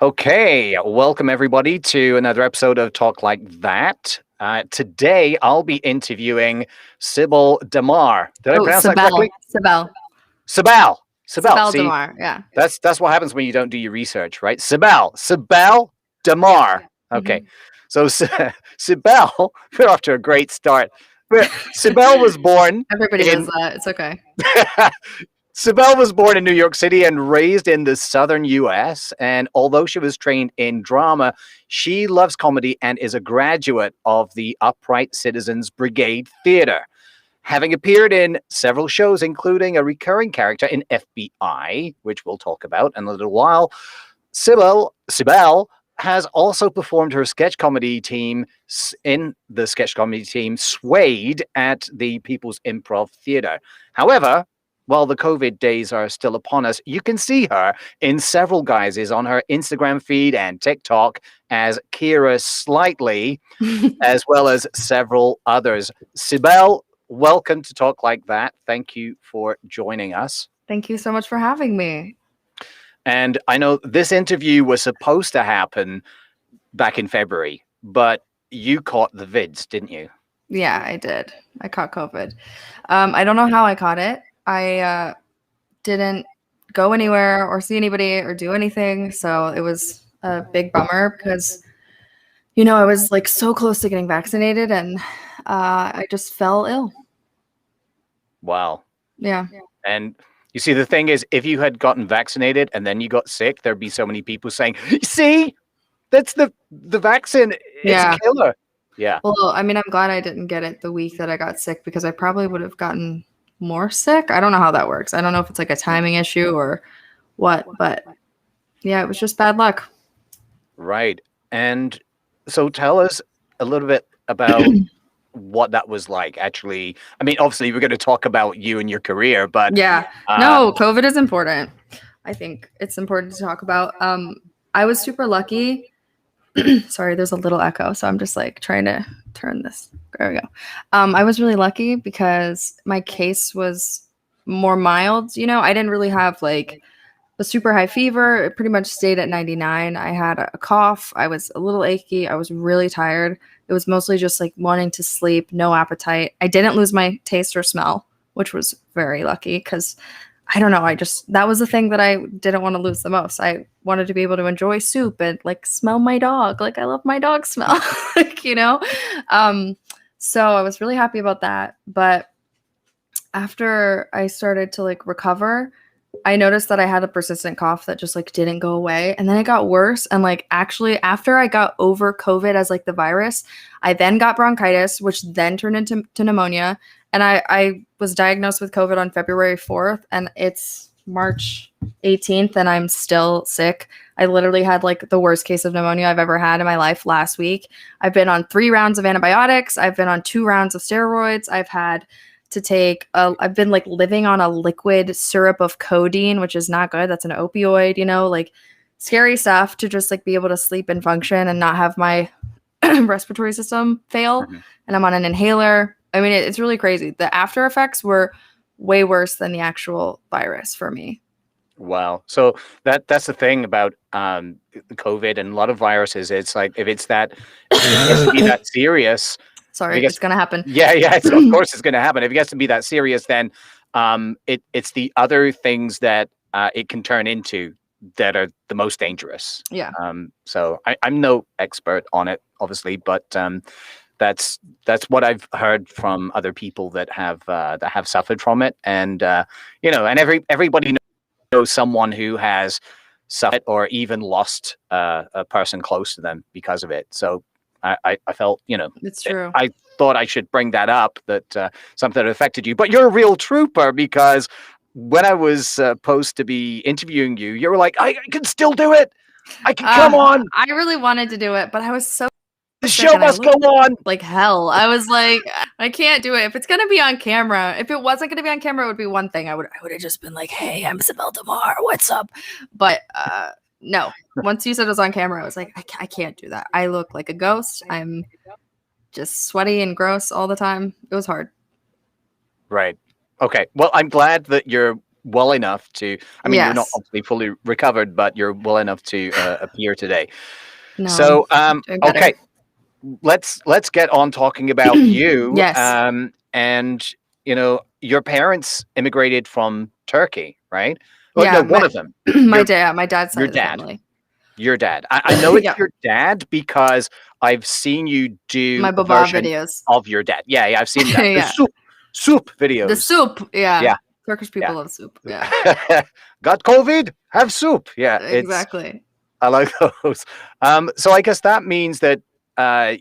Okay, welcome everybody to another episode of Talk Like That. Today I'll be interviewing Sibel Damar. Did I Oh, pronounce that Sibel. correctly? Sibel. Sibel. Sibel. Sibel See, Damar. Yeah. that's what happens when you don't do your research, right? Sibel Damar. Okay, Mhm. so Sibel, we're off to a great start. Sibel was born Everybody does in that. It's okay. Sibel was born in New York City and raised in the southern US. And although she was trained in drama, she loves comedy and is a graduate of the Upright Citizens Brigade Theater. Having appeared in several shows, including a recurring character in FBI, which we'll talk about in a little while, Sibel has also performed her sketch comedy team in the sketch comedy team Swayed at the People's Improv Theater. However, while the COVID days are still upon us, you can see her in several guises on her Instagram feed and TikTok as Kira Slightly, as well as several others. Sibel, welcome to Talk Like That. Thank you for joining us. Thank you so much for having me. And I know this interview was supposed to happen back in February, but you caught the vids, didn't you? Yeah, I did. I caught COVID. I don't know how I caught it. I didn't go anywhere or see anybody or do anything. So it was a big bummer because, I was like so close to getting vaccinated and I just fell ill. Wow. Yeah. And you see, the thing is, if you had gotten vaccinated and then you got sick, there'd be so many people saying, see, that's the vaccine. It's a killer. Yeah. Well, I mean, I'm glad I didn't get it the week that I got sick because I probably would have gotten more sick. I don't know how that works. I don't know if it's like a timing issue or what, but yeah, it was just bad luck. Right. And so tell us a little bit about what that was like, actually. I mean, obviously, we're going to talk about you and your career, but yeah, no, COVID is important. I think it's important to talk about. I was super lucky. Sorry, there's a little echo, so I'm just like trying to turn this. There we go. I was really lucky because my case was more mild. I didn't really have like a super high fever. It pretty much stayed at 99. I had a cough. I was a little achy. I was really tired. It was mostly just like wanting to sleep, no appetite. I didn't lose my taste or smell, which was very lucky because I don't know. That was the thing that I didn't want to lose the most. I wanted to be able to enjoy soup and like smell my dog. Like I love my dog smell, So I was really happy about that. But after I started to like recover, I noticed that I had a persistent cough that just like didn't go away. And then it got worse. And like actually after I got over COVID as like the virus, I then got bronchitis, which then turned into pneumonia. And I was diagnosed with COVID on February 4th and it's March 18th and I'm still sick. I literally had like the worst case of pneumonia I've ever had in my life last week. I've been on 3 rounds of antibiotics. I've been on 2 rounds of steroids. I've been like living on a liquid syrup of codeine, which is not good. That's an opioid, like scary stuff to just like be able to sleep and function and not have my respiratory system fail. Mhm. And I'm on an inhaler. I mean, it's really crazy. The after effects were way worse than the actual virus for me. Wow. So that's the thing about COVID and a lot of viruses. It's like if it gets to be that serious. Sorry, it's gonna happen. Yeah, of course it's gonna happen. If it gets to be that serious, then it's the other things that it can turn into that are the most dangerous. Yeah. So I'm no expert on it, obviously, but that's what I've heard from other people that have suffered from it, and and everybody knows someone who has suffered or even lost a person close to them because of it. So I felt, it's true. I thought I should bring that up, that something that affected you. But you're a real trooper, because when I was supposed to be interviewing you, you were like, I can still do it. I can come on. I really wanted to do it, but I was so The show must go on. Like hell. I was like, I can't do it. If it's gonna be on camera, if it wasn't gonna be on camera, it would be one thing. I would have just been like, hey, I'm Sibel Damar. What's up? But no. Once you said it was on camera, I was like, I can't do that. I look like a ghost. I'm just sweaty and gross all the time. It was hard. Right. Okay. Well, I'm glad that you're well enough to. I mean, you're not Yes. obviously fully recovered, but you're well enough to appear today. No, So, doing okay, better. let's get on talking about you. Yes. And your parents immigrated from Turkey, right? Well, no, Yeah, one of them. Your my dad's side your of the dad. family. Your dad. I know it's Yeah, your dad because I've seen you do my a baba version videos. of your dad. Yeah, yeah, I've seen that. The Yeah. soup The videos. soup, yeah. Yeah, Turkish yeah. people love soup. Yeah, Got COVID? Have soup. Yeah, exactly. I like those. So I guess that means that uh,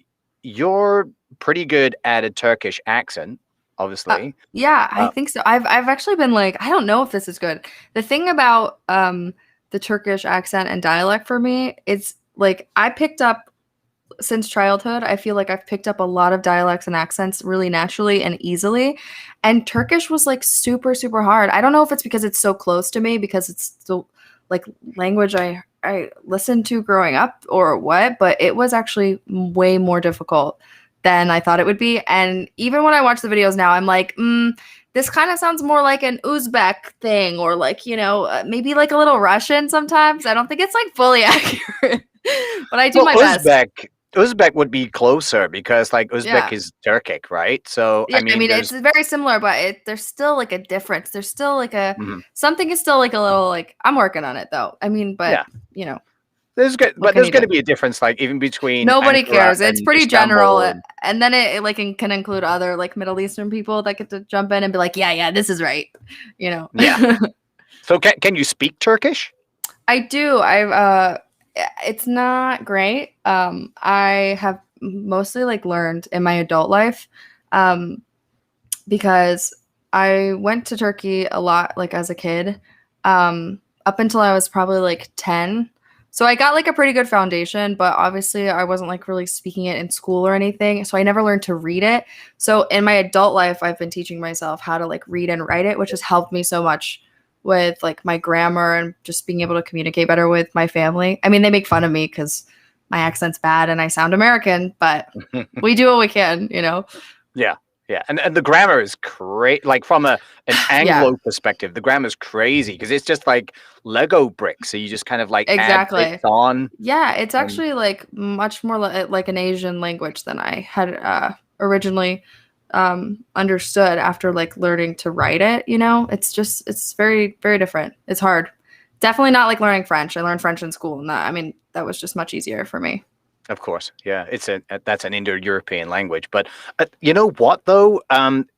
you're pretty good at a Turkish accent, obviously. Yeah, I Uh, think so. I've actually been like, I don't know if this is good. The thing about the Turkish accent and dialect for me, it's like I picked up since childhood. I feel like I've picked up a lot of dialects and accents really naturally and easily. And Turkish was like super, super hard. I don't know if it's because it's so close to me, because it's the like language I listened to growing up or what, but it was actually way more difficult than I thought it would be. And even when I watch the videos now, I'm like, this kind of sounds more like an Uzbek thing, or like, maybe like a little Russian sometimes. I don't think it's like fully accurate, but I do well, my best. Uzbek would be closer because like Uzbek Yeah. is Turkic, right? So Yeah, I I mean, mean, it's very similar, but there's still like a difference. There's still like mhm. something is still like a little like I'm working on it though. I mean, but Yeah, you know, what but can there's you going do? to be a difference, like even between Nobody Ankara cares. It's and pretty general, Istanbul. and then it like can include other like Middle Eastern people that get to jump in and be like, yeah, this is right. You know. Yeah. So can you speak Turkish? I do. It's not great. I have mostly like learned in my adult life, um, because I went to Turkey a lot like as a kid, up until I was probably like 10. So I got like a pretty good foundation, but obviously I wasn't like really speaking it in school or anything. So I never learned to read it. So in my adult life, I've been teaching myself how to like read and write it, which has helped me so much with like my grammar and just being able to communicate better with my family. I mean, they make fun of me because my accent's bad and I sound American, but we do what we can, you know? Yeah, yeah, and the grammar is great. Like from an Yeah, Anglo perspective, the grammar is crazy because it's just like Lego bricks. So you just kind of like add bits exactly. on. Yeah, it's And actually like much more like an Asian language than I had originally understood after like learning to write it. It's very, very different. It's hard. Definitely not like learning French. I learned French in school, and that was just much easier for me. of course, yeah, that's an Indo-European language. But you know what though?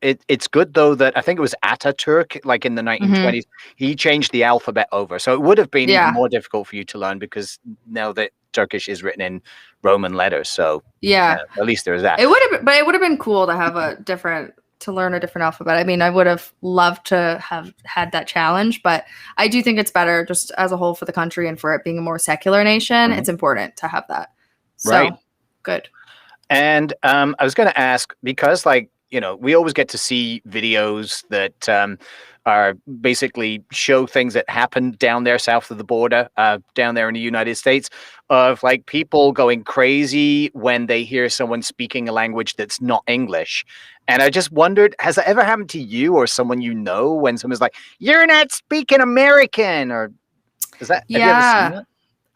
It's good though that I think it was Ataturk, like in the Hmm. 1920s, he changed the alphabet over. So it would have been even Yeah, more difficult for you to learn because now that Turkish is written in Roman letters. So yeah. at least there's that. It would have, but it would have been cool to have to learn a different alphabet. I mean, I would have loved to have had that challenge, but I do think it's better just as a whole for the country and for it being a more secular nation. Mhm. It's important to have that. Right. So good. And I was going to ask because, like, we always get to see videos that are basically show things that happen down there south of the border, down there in the United States, of like people going crazy when they hear someone speaking a language that's not English. And I just wondered, has that ever happened to you or someone you know when someone's like, "You're not speaking American," or have you ever seen Yeah. that?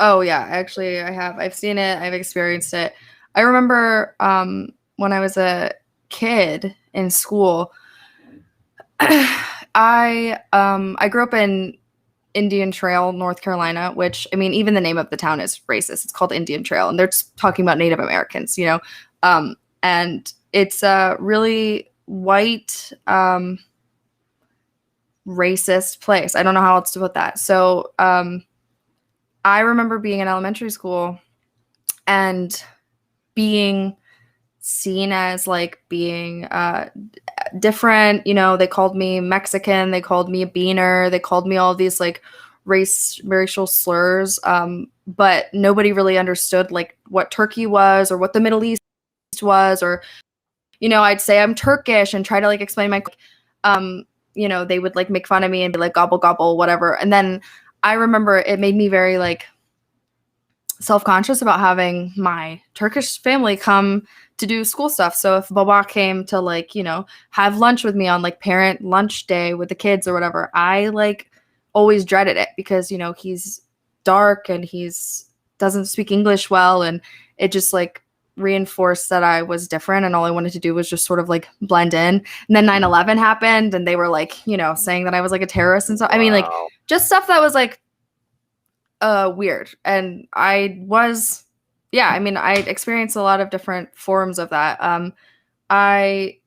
Oh yeah, actually I have. I've seen it. I've experienced it. I remember when I was a kid in school, I grew up in Indian Trail, North Carolina, which I mean, even the name of the town is racist. It's called Indian Trail, and they're just talking about Native Americans, and it's a really white, racist place. I don't know how else to put that. So I remember being in elementary school and being seen as like being different. They called me Mexican, they called me a beaner, they called me all these like racial slurs, but nobody really understood like what Turkey was or what the Middle East was, or I'd say I'm Turkish and try to like explain my they would like make fun of me and be like gobble gobble whatever. And then I remember it made me very like self-conscious about having my Turkish family come to do school stuff. So if Baba came to like, have lunch with me on like parent lunch day with the kids or whatever, I like always dreaded it because, he's dark and he's doesn't speak English well, and it just like reinforced that I was different and all I wanted to do was just sort of like blend in. And then 9/11 happened and they were like, saying that I was like a terrorist and so I mean like Wow. just stuff that was like weird. And I experienced a lot of different forms of that. I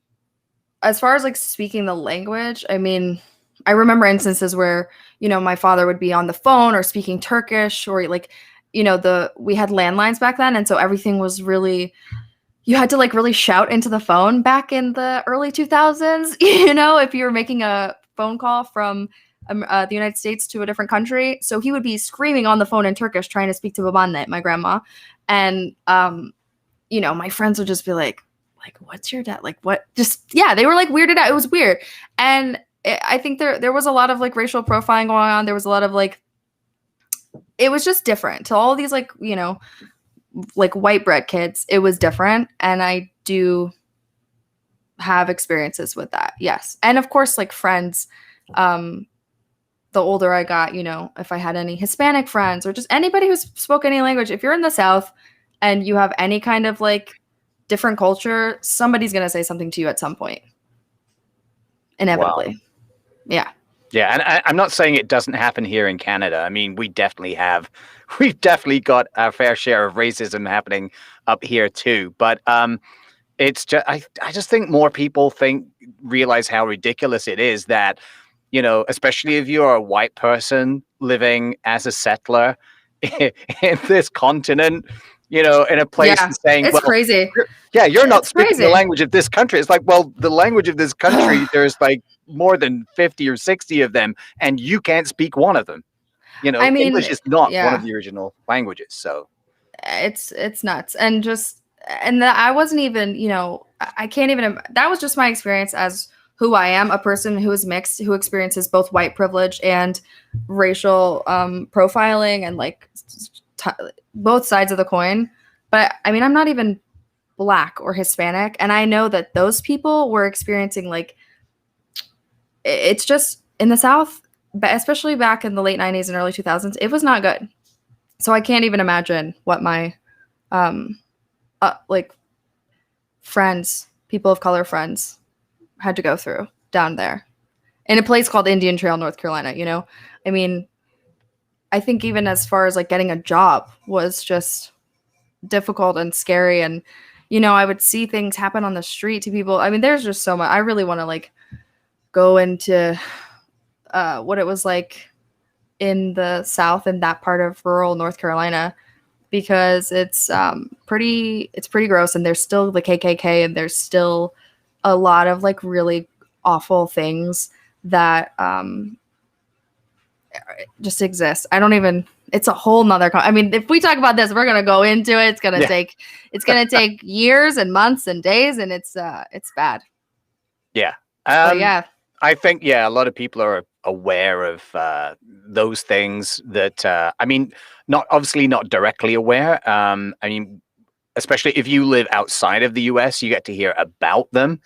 As far as like speaking the language, I mean, I remember instances where, my father would be on the phone or speaking Turkish or like, we had landlines back then. And so everything was really, you had to like really shout into the phone back in the early 2000s, if you were making a phone call from the United States to a different country. So he would be screaming on the phone in Turkish, trying to speak to Babaanne, my grandma. And, my friends would just be like, what's your dad? Like, what? Just, yeah, they were like weirded out. It was weird. And I think there was a lot of like racial profiling going on. There was a lot of like, it was just different to all these like, like white bread kids. It was different. And I do have experiences with that. Yes. And of course, like friends, the older I got, if I had any Hispanic friends or just anybody who spoke any language, if you're in the South and you have any kind of like different culture, somebody's going to say something to you at some point. Inevitably. Wow. Yeah. Yeah. And I'm not saying it doesn't happen here in Canada. I mean, we've definitely got our fair share of racism happening up here too. But it's just, I just think more people realize how ridiculous it is that, especially if you're a white person living as a settler in this continent, in a place and saying, it's crazy. You're not speaking the language of this country. It's like, well, the language of this country, there's like more than 50 or 60 of them, and you can't speak one of them. I mean, English is not one of the original languages. So it's nuts. And I wasn't even, I can't even, that was just my experience as who I am, a person who is mixed, who experiences both white privilege and racial profiling and like both sides of the coin. But I mean, I'm not even Black or Hispanic. And I know that those people were experiencing like, it's just in the South, especially back in the late 90s and early 2000s, it was not good. So I can't even imagine what my like friends, people of color friends had to go through down there in a place called Indian Trail, North Carolina. I mean, I think even as far as like getting a job was just difficult and scary. And, I would see things happen on the street to people. I mean, there's just so much. I really want to like go into what it was like in the South in that part of rural North Carolina, because it's pretty gross. And there's still the KKK and there's still a lot of like really awful things that just exist. It's a whole nother, I mean, if we talk about this, we're going to go into it. It's going to take years and months and days, and it's bad. Yeah. Yeah. I think, a lot of people are aware of those things that, I mean, not directly aware. I mean, especially if you live outside of the US, you get to hear about them.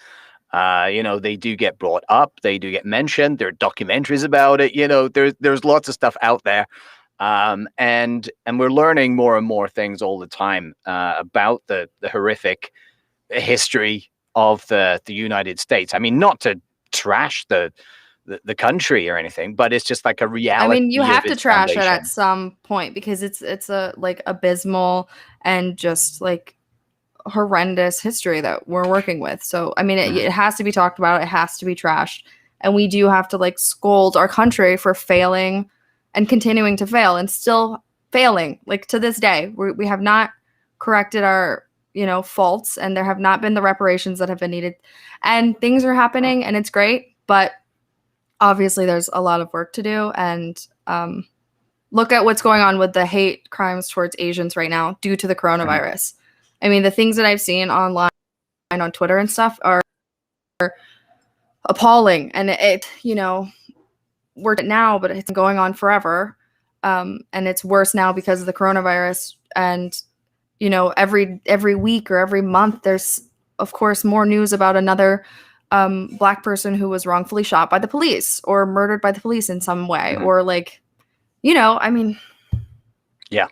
They do get brought up. They do get mentioned. There are documentaries about it. There's lots of stuff out there. And we're learning more and more things all the time about the horrific history of the United States. I mean, not to trash the country or anything, but it's just like a reality. I mean, you have to trash it at some point because it's a like abysmal and just like horrendous history that we're working with. So I mean, it has to be talked about. It has to be trashed, and we do have to like scold our country for failing and continuing to fail and still failing. Like to this day, we have not corrected our faults, and there have not been the reparations that have been needed, and things are happening, and it's great, but obviously there's a lot of work to do. And look at what's going on with the hate crimes towards Asians right now due to the coronavirus. I mean, the things that I've seen online on Twitter and stuff are appalling, and we're now, but it's going on forever. And it's worse now because of the coronavirus. and you know, every week or every month, there's of course more news about another Black person who was wrongfully shot by the police or murdered by the police in some way, Mhm. or like, you know, I mean, Yeah.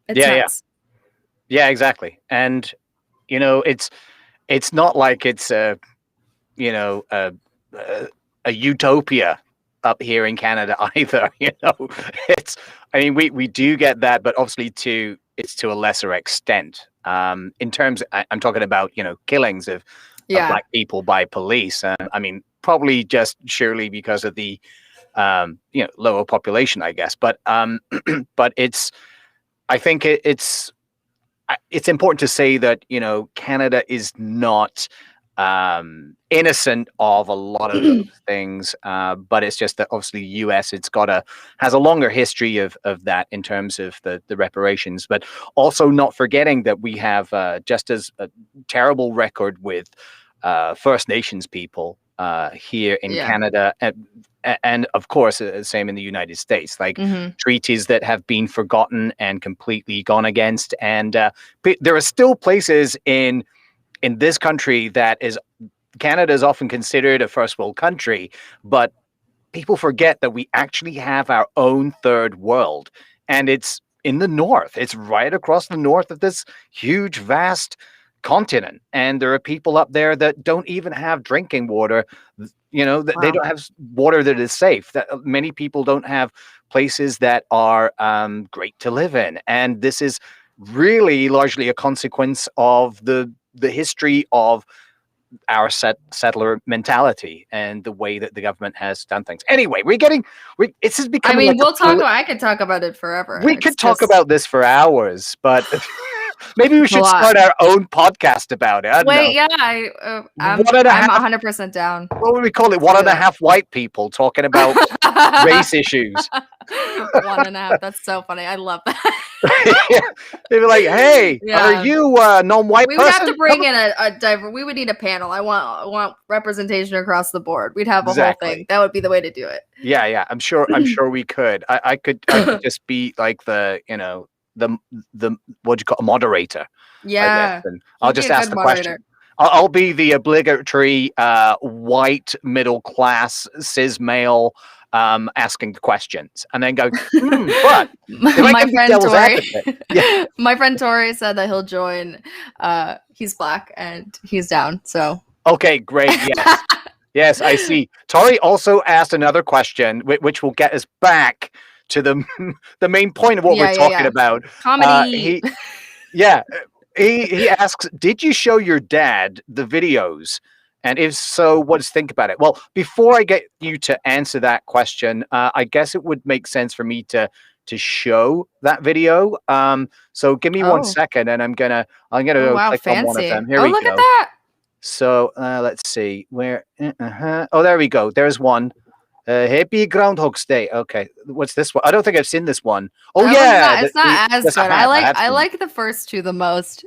it's Yeah, yeah. nuts. Yeah, exactly. And you know, it's not like it's you know, a utopia up here in Canada either. You know, it's. I mean, we do get that, but obviously it's to a lesser extent. In terms, I'm talking about killings of Yeah. Black people by police. I mean, probably just surely because of the lower population, I guess. But but it's. I think it's important to say that Canada is not innocent of a lot of those things, but it's just that obviously the U.S. has a longer history of that in terms of the reparations, but also not forgetting that we have just as a terrible record with First Nations people here in Canada, and of course, same in the United States, like treaties that have been forgotten and completely gone against. And there are still places in this country that Canada is often considered a first world country, but people forget that we actually have our own third world, and it's in the north. It's right across the north of this huge, vast continent, and there are people up there that don't even have drinking water. They don't have water that is safe. That many people don't have places that are great to live in, and this is really largely a consequence of the history of our settler mentality and the way that the government has done things. Anyway, this is becoming. I mean, I could talk about it forever. We could talk about this for hours, but maybe we should start our own podcast about it. Wait, yeah, I'm 100% down. What would we call it? 1.5 white people talking about race issues. 1.5. That's so funny. I love that. Yeah. They'd be like, "Hey, are you a non-white person?" We would have to bring in a we would need a panel. I want representation across the board. We'd have a whole thing. That would be the way to do it. Yeah. I'm sure we could. I could just be like the what do you call a moderator? Yeah. And I'll just ask the question. I'll be the obligatory white middle class cis male asking the questions, and then go. But my friend Tori, my friend Tori said that he'll join. He's Black and he's down. So okay, great. Yes, yes, I see. Tori also asked another question, which will get us back to the main point of what we're talking about. Comedy. He asks, did you show your dad the videos? And if so, what does he think about it? Well, before I get you to answer that question, I guess it would make sense for me to show that video. So give me 1 second, and I'm gonna click on one of them. Here we go. Look at that. So let's see where. Oh, there we go. There's one. Happy Groundhog's Day. Okay, what's this one? I don't think I've seen this one. Oh yeah, it's not as good. I like the first two the most.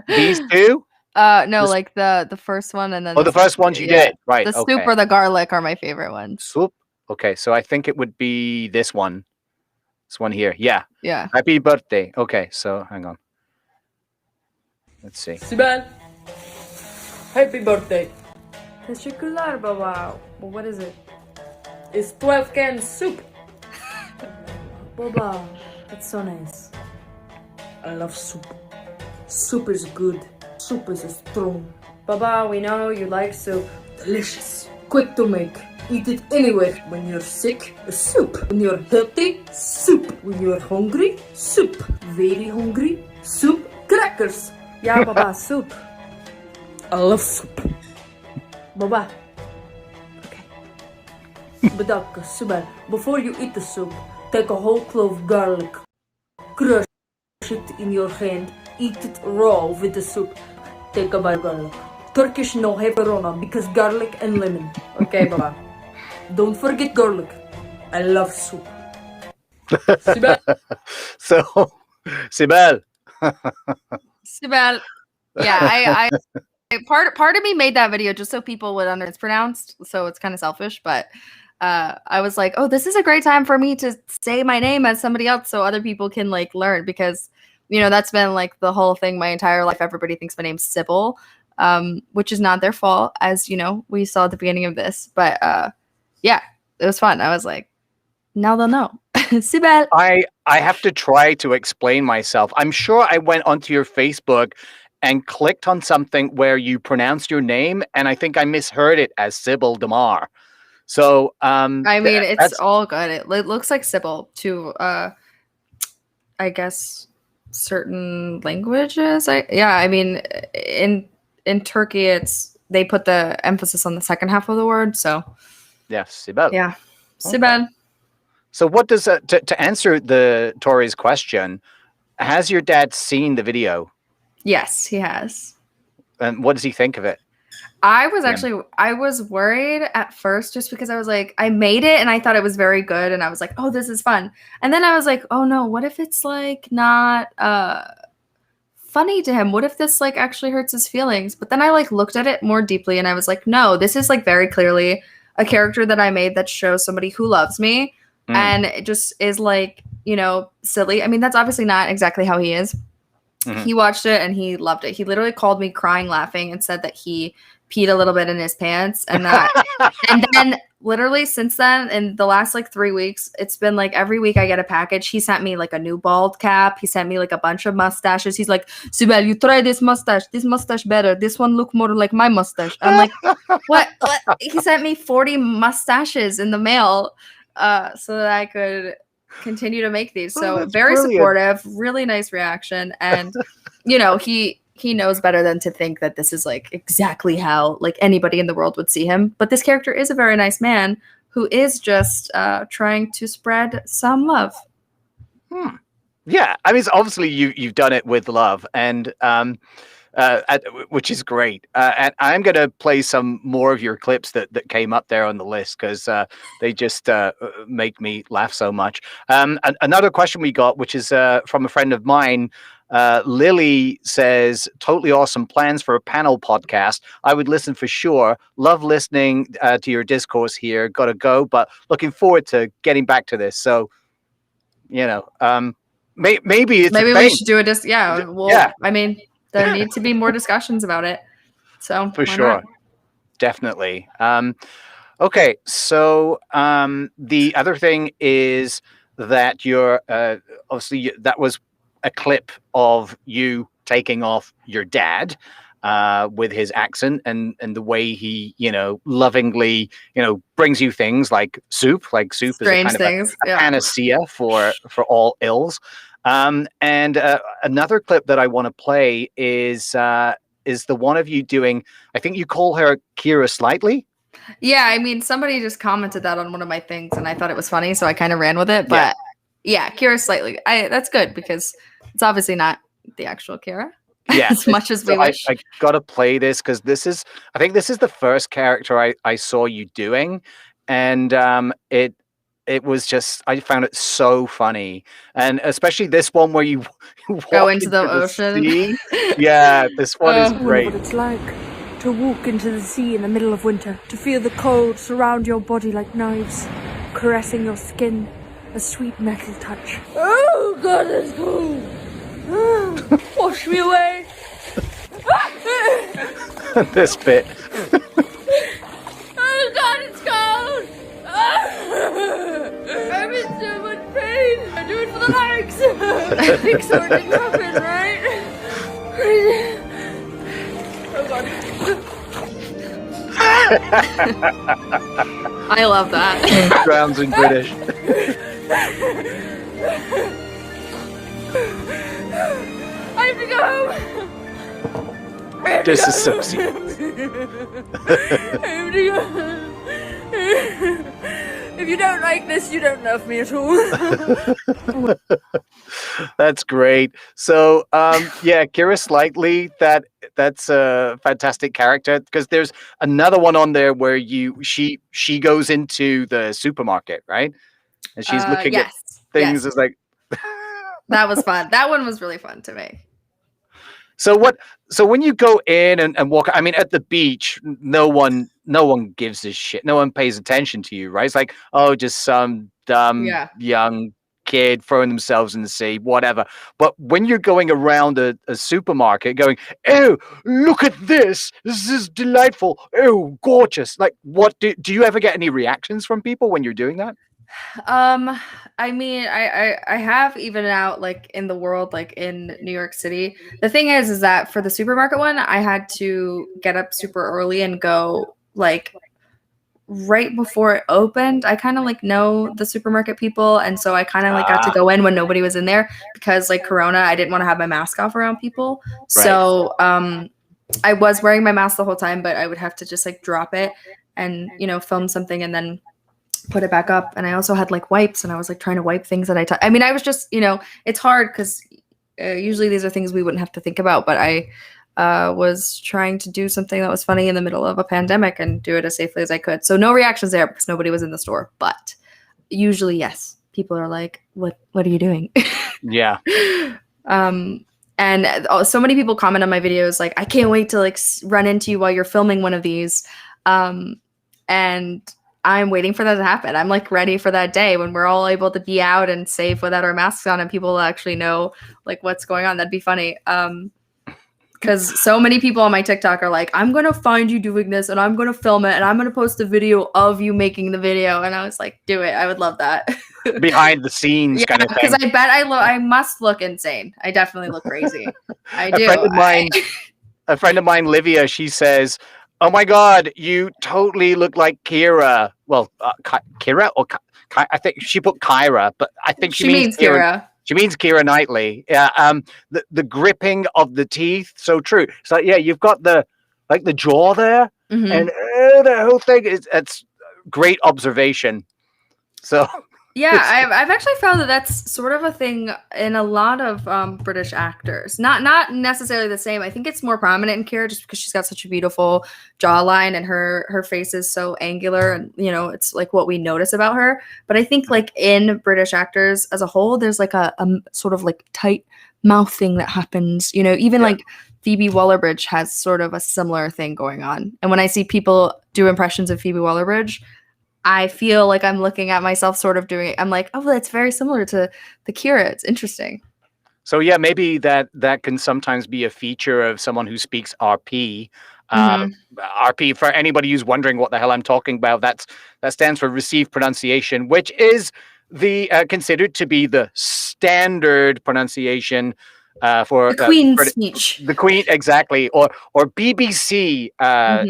These two? No, like the first one and then. The first ones you did, right? The soup or the garlic are my favorite ones. Soup. Okay, so I think it would be this one. This one here. Yeah. Yeah. Happy birthday. Okay, so hang on. Let's see. Sibel, happy birthday. Teşekkürler baba. Well, what is it? It's 12 cans soup. Baba, that's so nice. I love soup. Soup is good. Soup is strong. Baba, we know you like soup. Delicious. Quick to make. Eat it anywhere. When you're sick, a soup. When you're healthy, soup. When you're hungry, soup. Very hungry, soup. Crackers. Yeah, Baba, soup. I love soup. Baba. Bedakka, Sibel, before you eat the soup, take a whole clove of garlic, crush it in your hand, eat it raw with the soup. Take a bite of garlic. Turkish no have corona because garlic and lemon. Okay, Baba. Don't forget garlic. I love soup. Sibel. So, Sibel. Sibel. Yeah, I part of me made that video just so people would understand it's pronounced, so it's kind of selfish, but I was like, oh, this is a great time for me to say my name as somebody else so other people can like learn, because that's been like the whole thing my entire life. Everybody thinks my name's Sibel, which is not their fault, as we saw at the beginning of this. But yeah, it was fun. I was like, now they'll know. Sibel. I have to try to explain myself. I'm sure I went onto your Facebook and clicked on something where you pronounced your name, and I think I misheard it as Sibel Damar. So I mean, it's all good. It looks like Sibel to I guess certain languages. I mean, in Turkey they put the emphasis on the second half of the word, so yeah, Sibel. Yeah. Sibel. Okay. So what does to answer the Tori's question, has your dad seen the video? Yes, he has. And what does he think of it? I was worried at first, just because I was like, I made it and I thought it was very good, and I was like, oh, this is fun. And then I was like, oh no, what if it's like not funny to him? What if this like actually hurts his feelings? But then I like looked at it more deeply, and I was like, no, this is like very clearly a character that I made that shows somebody who loves me. And it just is like, silly. I mean, that's obviously not exactly how he is. Mm-hmm. He watched it and he loved it. He literally called me crying, laughing, and said that he peed a little bit in his pants, and that, and then literally since then, in the last like 3 weeks, it's been like every week I get a package. He sent me like a new bald cap. He sent me like a bunch of mustaches. He's like, Sibel, you try this mustache better. This one look more like my mustache. I'm like, what? He sent me 40 mustaches in the mail, so that I could continue to make these. So very brilliant. Supportive, really nice reaction. And he knows better than to think that this is like exactly how like anybody in the world would see him. But this character is a very nice man who is just trying to spread some love. Yeah, I mean, obviously you've done it with love, and which is great. And I'm going to play some more of your clips that came up there on the list, because they just make me laugh so much. Another question we got, which is from a friend of mine, Lily says, totally awesome plans for a panel podcast. I would listen for sure. Love listening to your discourse here. Gotta go, but looking forward to getting back to this. So, maybe we should do it. Yeah. Well, yeah. I mean, there need to be more discussions about it. So for sure. Definitely. Okay. So the other thing is that you're obviously that was a clip of you taking off your dad with his accent and the way he, lovingly, brings you things like soup. Like soup strange is a kind things. of a panacea for all ills. And another clip that I want to play is the one of you doing, I think you call her Kira Slightly. Yeah, I mean, somebody just commented that on one of my things, and I thought it was funny, so I kind of ran with it. But yeah, Kira Slightly. That's good, because it's obviously not the actual Kira. Yeah, as much as we wish. I gotta play this, because I think this is the first character I saw you doing, and it was just, I found it so funny. And especially this one where you go into the ocean. Sea. Yeah, this one is great. What it's like to walk into the sea in the middle of winter, to feel the cold surround your body like knives, caressing your skin, a sweet metal touch. Oh God, it's cold. Wash me away. This bit. Oh God, it's cold. I'm in so much pain. I do it for the likes. I think so it didn't happen, right? Oh God. I love that. Drowns in British. I have to go home. Disassociate. I have to go home. If you don't like this, you don't love me at all. That's great. So, yeah, Kira Slightly, that's a fantastic character, because there's another one on there where she goes into the supermarket, right? And she's looking at things. Yes. It's like that was fun. That one was really fun to me. So when you go in and walk, I mean, at the beach, no one no one gives a shit. No one pays attention to you, right? It's like, oh, just some dumb Yeah. young kid throwing themselves in the sea, whatever. But when you're going around a supermarket going, oh, look at this. This is delightful. Oh, gorgeous. Like, what do you ever get any reactions from people when you're doing that? I mean, I have even out like in the world, like in New York City. The thing is that for the supermarket one, I had to get up super early and go like right before it opened. I kind of like know the supermarket people, and so I kind of like got to go in when nobody was in there because like Corona, I didn't want to have my mask off around people. So I was wearing my mask the whole time, but I would have to just like drop it and film something and then put it back up. And I also had like wipes, and I was like trying to wipe things that I mean, I was just it's hard because usually these are things we wouldn't have to think about, but I was trying to do something that was funny in the middle of a pandemic and do it as safely as I could. So no reactions there because nobody was in the store. But usually, yes, people are like, "What are you doing?" Yeah. And so many people comment on my videos like, "I can't wait to like run into you while you're filming one of these," and I'm waiting for that to happen. I'm like ready for that day when we're all able to be out and safe without our masks on and people actually know like what's going on. That'd be funny. Because so many people on my TikTok are like, I'm going to find you doing this and I'm going to film it and I'm going to post a video of you making the video. And I was like, do it. I would love that. Behind the scenes kind of thing. Because I bet I must look insane. I definitely look crazy. I do. A friend of mine, Livia, she says, oh my God, you totally look like Kira. Well, Kira or I think she put Kyra, but I think she means Kira. She means Keira Knightley. Yeah. The gripping of the teeth, so true. So yeah, you've got the jaw there, and the whole thing it's great observation. So yeah, I've actually found that that's sort of a thing in a lot of British actors. Not necessarily the same. I think it's more prominent in Keira just because she's got such a beautiful jawline and her face is so angular, and it's like what we notice about her. But I think like in British actors as a whole, there's like a sort of like tight mouth thing that happens. Even like Phoebe Waller-Bridge has sort of a similar thing going on. And when I see people do impressions of Phoebe Waller-Bridge, I feel like I'm looking at myself sort of doing it. I'm like, oh, that's very similar to the Keira. It's interesting. So yeah, maybe that can sometimes be a feature of someone who speaks RP. RP, for anybody who's wondering what the hell I'm talking about, that stands for received pronunciation, which is the considered to be the standard pronunciation for the Queen's speech. The Queen, exactly, or BBC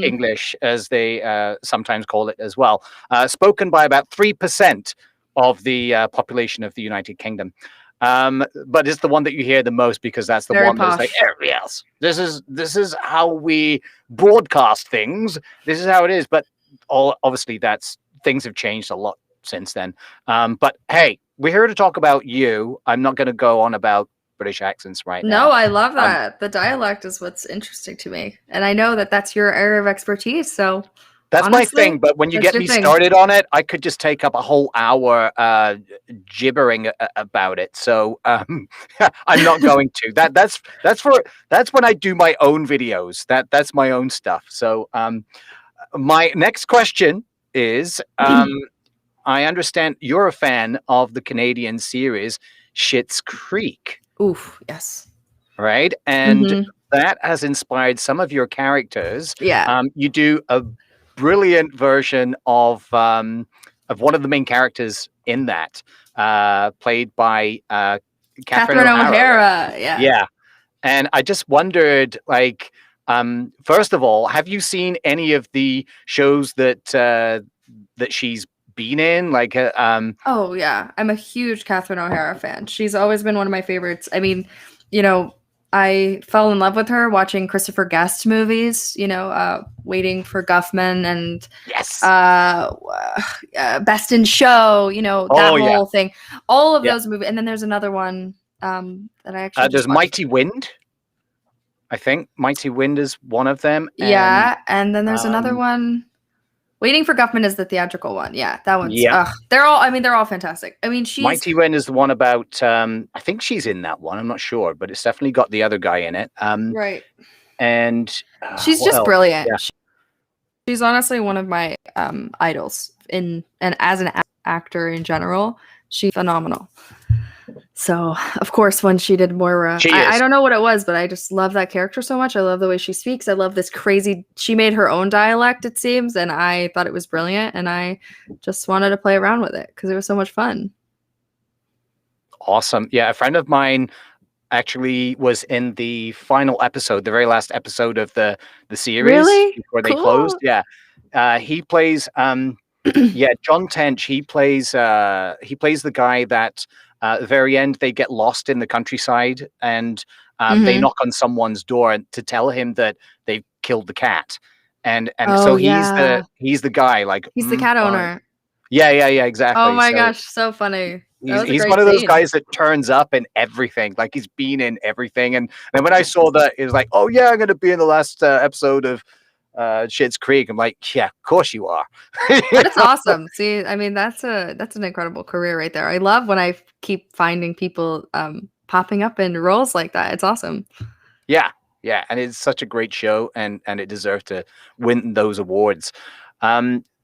English, as they sometimes call it as well, spoken by about 3% of the population of the United Kingdom. But it's the one that you hear the most because that's the one that's like, yes, this is how we broadcast things. This is how it is. But obviously, things have changed a lot since then. But hey, we're here to talk about you. I'm not going to go on about British accents right now. No, I love that. The dialect is what's interesting to me. And I know that that's your area of expertise. So that's honestly, my thing. But when you get me started on it, I could just take up a whole hour gibbering about it. So I'm not going to. That's when I do my own videos. That's my own stuff. So my next question is, I understand you're a fan of the Canadian series Schitt's Creek. Oof, yes. Right? And that has inspired some of your characters. Yeah. You do a brilliant version of one of the main characters in that, played by Catherine O'Hara. Yeah. Yeah. And I just wondered, like, first of all, have you seen any of the shows that she's been in? Like, oh yeah, I'm a huge Catherine O'Hara fan. She's always been one of my favorites. I mean, I fell in love with her watching Christopher Guest movies, Waiting for Guffman and yes, Best in Show, that whole thing. All of those movies. And then there's another one that I actually there's Mighty Wind. I think Mighty Wind is one of them. And then there's another one. Waiting for Guffman is the theatrical one. Yeah, that one's. Yeah, they're all fantastic. I mean, Mighty Wind is the one about. I think she's in that one. I'm not sure, but it's definitely got the other guy in it. Right. And she's just brilliant. She's honestly one of my idols and as an actor in general, she's phenomenal. So, of course, when she did Moira, She I is. don't know what it was, but I just love that character so much. I love the way she speaks. I love this crazy. She made her own dialect, it seems, and I thought it was brilliant. And I just wanted to play around with it because it was so much fun. Awesome. Yeah, a friend of mine actually was in the final episode, the very last episode of the series Really before they closed. cool. Yeah, he plays. Yeah, John Tench. He plays. He plays the guy that at the very end they get lost in the countryside and they Mhm. knock on someone's door to tell him that they've killed the cat. And Oh so yeah, he's the guy like he's the cat fine. owner. Yeah, Oh exactly. my So gosh, so funny. That was a he's one great of those scene. guys that turns up in everything, like he's been in everything. And then when I saw that, it was like, oh yeah, I'm gonna be in the last episode of Schitt's Creek. I'm like, yeah, of course you are. That's awesome. See, I mean, that's an incredible career right there. I love when I keep finding people popping up in roles like that. It's awesome. Yeah, yeah, and it's such a great show, and it deserved to win those awards.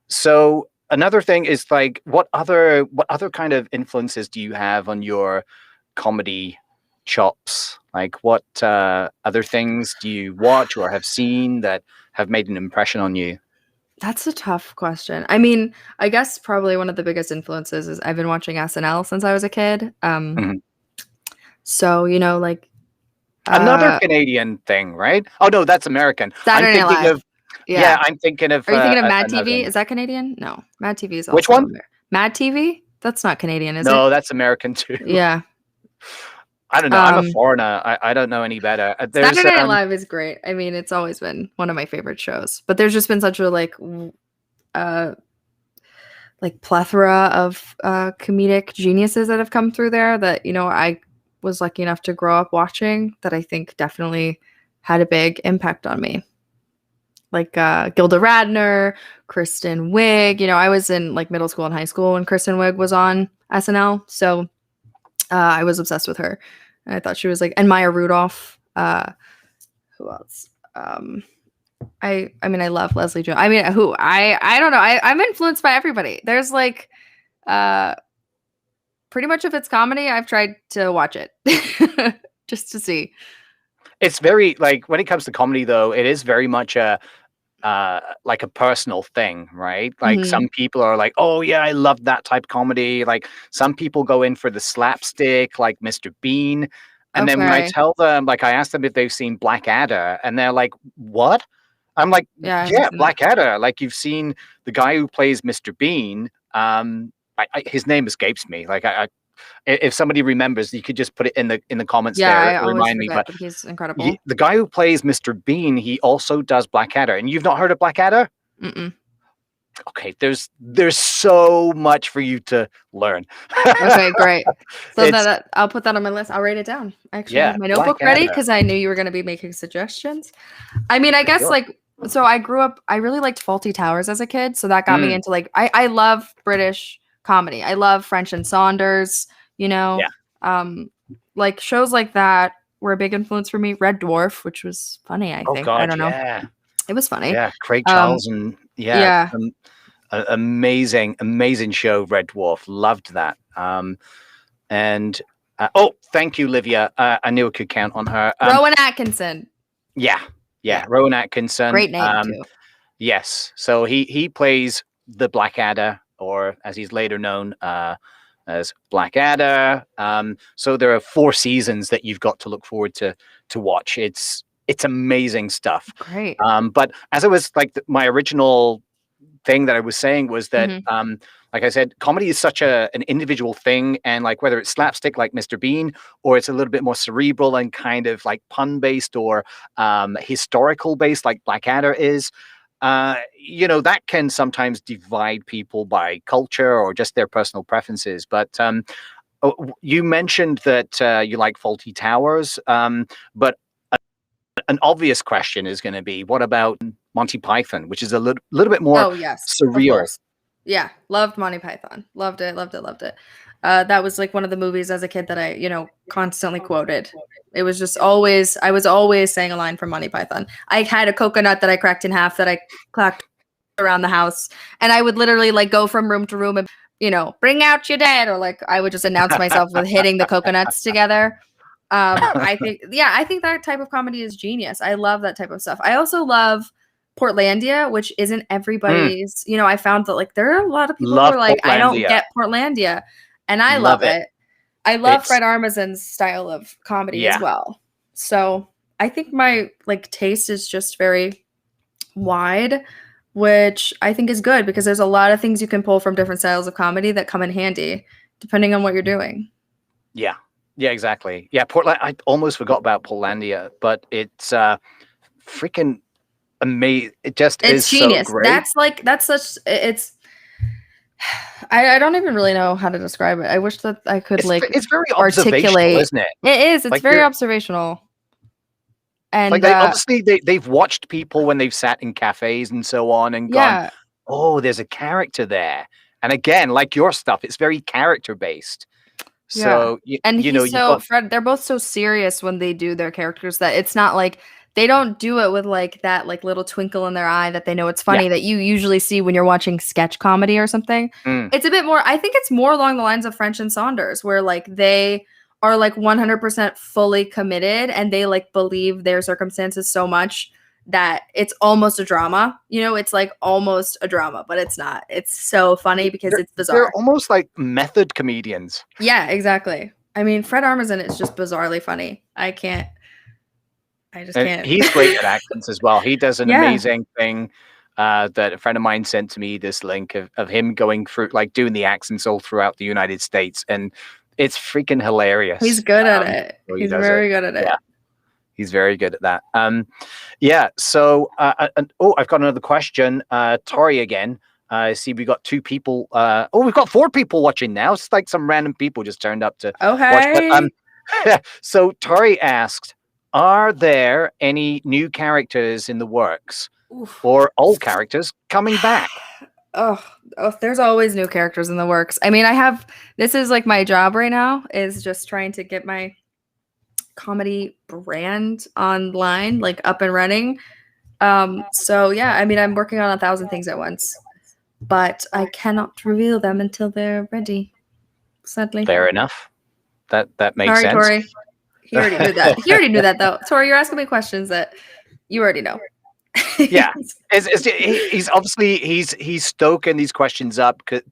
So another thing is like, what other kind of influences do you have on your comedy chops? Like, what other things do you watch or have seen that have made an impression on you? That's a tough question. I mean, I guess probably one of the biggest influences is I've been watching SNL since I was a kid. Mhm. So like Another uh Canadian thing, right? Oh no, that's American. I'm Saturday Night thinking Live. of Yeah. I'm thinking of Are you thinking of Mad another TV? one. Is that Canadian? No. Mad TV is Which also one? Mad TV? That's not Canadian, is it? No, that's American too. Yeah. I don't know. I'm a Um foreigner. I don't know any better. There's Saturday Night Live is great. I mean, it's always been one of my favorite shows. But there's just been such a uh plethora of comedic geniuses that have come through there that I was lucky enough to grow up watching that I think definitely had a big impact on me. Like Gilda Radner, Kristen Wiig. I was in like middle school and high school when Kristen Wiig was on SNL, so I was obsessed with her. And I thought she was like, and Maya Rudolph. Who else? I mean, I love Leslie Jones. I mean, I don't know. I'm influenced by everybody. There's like pretty much if it's comedy, I've tried to watch it just to see. It's very like when it comes to comedy though, it is very much a like a personal thing, right? Like Mhm. some people are like, "Oh yeah, I love that type of comedy." Like some people go in for the slapstick, like Mr. Bean. And then when I Okay. tell them, like I ask them if they've seen Blackadder, and they're like, "What?" I'm like, Yeah, I haven't "Yeah, seen that. Blackadder. Like you've seen the guy who plays Mr. Bean. His name escapes me. Like if somebody remembers, you could just put it in the comments Yeah, there. I always Remind me. forget, But but he's incredible. the guy who plays Mr. Bean, he also does Blackadder. And you've not heard of Blackadder? Mm-mm. Okay, there's so much for you to learn. Okay, great. So It's that I'll put that on my list. I'll write it down. I actually yeah, have my notebook ready Blackadder because I knew you were going to be making suggestions. I mean, I for guess sure. so I grew up, I really liked Faulty Towers as a kid. So that got me Mm, into I love British comedy. I love French and Saunders, you know, yeah. um, like shows like that were a big influence for me. Red Dwarf, which was funny, I Oh think. I God, don't know. yeah, It was funny. yeah. Craig Um, Charles and yeah, yeah. amazing show. Red Dwarf, loved that. And oh, thank you, Livia. I knew I could count on her. Rowan Atkinson. Yeah, Yeah. Rowan Atkinson. Great name too. Yes, so he plays the Blackadder, or as he's later known as Blackadder. So there are 4 seasons that you've got to look forward to watch. It's amazing stuff. Great. But as I was like my original thing that I was saying was that like I said, comedy is such an individual thing, and like whether it's slapstick like Mr. Bean, or it's a little bit more cerebral and kind of like pun based or historical based like Blackadder is. That can sometimes divide people by culture or just their personal preferences. But you mentioned that you like Faulty Towers, but an obvious question is going to be, what about Monty Python, which is a little bit more Oh yes, of surreal? course. Yeah, loved Monty Python. Loved it, loved it, loved it. That was like one of the movies as a kid that I, constantly quoted. It was just always, I was always saying a line from Monty Python. I had a coconut that I cracked in half that I clacked around the house, and I would literally like go from room to room and bring out your dad, or like I would just announce myself with hitting the coconuts together. I think that type of comedy is genius. I love that type of stuff. I also love Portlandia, which isn't everybody's. I found that like there are a lot of people who Love are like, I don't Portlandia. get Portlandia, and I love it. I love Fred Armisen's style of comedy as well. So I think my like taste is just very wide, which I think is good because there's a lot of things you can pull from different styles of comedy that come in handy depending on what you're doing. Yeah, exactly. Yeah, Portland. I almost forgot about Portlandia, but it's freaking amazing. It just is genius. So great. I don't even really know how to describe it. I wish that I could it's very observational, isn't it? It is. It's like very observational. And like obviously they've watched people when they've sat in cafes and so on and gone, oh, there's a character there. And again, like your stuff, it's very character based. So Fred, they're both so serious when they do their characters that it's not like they don't do it with like that like little twinkle in their eye that they know it's funny that you usually see when you're watching sketch comedy or something. It's a bit more, I think it's more along the lines of French and Saunders, where like they are like 100% fully committed and they like believe their circumstances so much that it's almost a drama. It's like almost a drama, but it's not. It's so funny because it's bizarre. They're almost like method comedians. Yeah, exactly. I mean, Fred Armisen is just bizarrely funny. I just can't. He's great at accents as well. He does an amazing thing that a friend of mine sent to me, this link of him going through, like doing the accents all throughout the United States. And it's freaking hilarious. He's good at it. He's very good at it. Yeah. He's very good at that. So, I've got another question. Tori again. I see we got 2 people. We've got 4 people watching now. It's like some random people just turned up to watch. But, so Tori asked, are there any new characters in the works or old characters coming back? Oh, there's always new characters in the works. I mean, this is like my job right now is just trying to get my comedy brand online, like up and running. So yeah, I mean, I'm working on 1,000 things at once, but I cannot reveal them until they're ready. Sadly. Fair enough. That makes sense. Tori. He already knew that. He already knew that though. Tori, you're asking me questions that you already know. Yeah, he's obviously he's stoking these questions up to